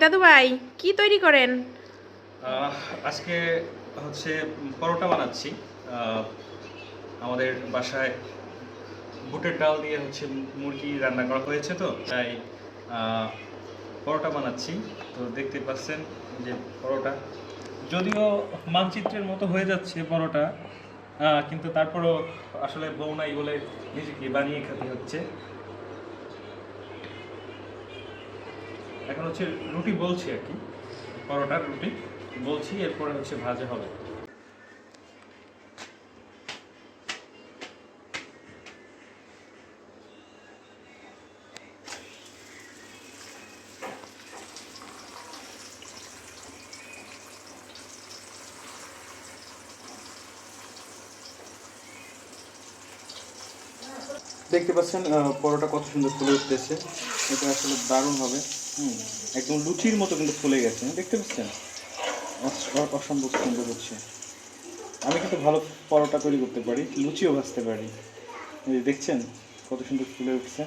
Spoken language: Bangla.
দাদু ভাই কি তৈরি করেন? আজকে হচ্ছে পরোটা বানাচ্ছি। আমাদের বাসায় বুটের ডাল দিয়ে হচ্ছে মুরগি রান্না করা হয়েছে, তো তাই পরোটা বানাচ্ছি। তো দেখতে পাচ্ছেন যে পরোটা যদিও মানচিত্রের মতো হয়ে যাচ্ছে পরোটা, কিন্তু তারপরও আসলে বউ নাই বলে নিজেকে বানিয়ে খেতে হচ্ছে। এখন হচ্ছে রুটি বলছি আর কি, পরোটার রুটি বলছি, এরপরে হচ্ছে ভাজা হবে। দেখতে পাচ্ছেন পরোটা কত সুন্দর ফুলে উঠতেছে। এটা আসলে দারুণ হবে। একদম লুচির মতো কিন্তু ফুলে গেছে, দেখতে পাচ্ছেন? অসম্ভব সুন্দর হচ্ছে। আমি কিন্তু ভালো পরোটা তৈরি করতে পারি, লুচিও ভাজতে পারি। এই যে দেখছেন কত সুন্দর ফুলে উঠছে।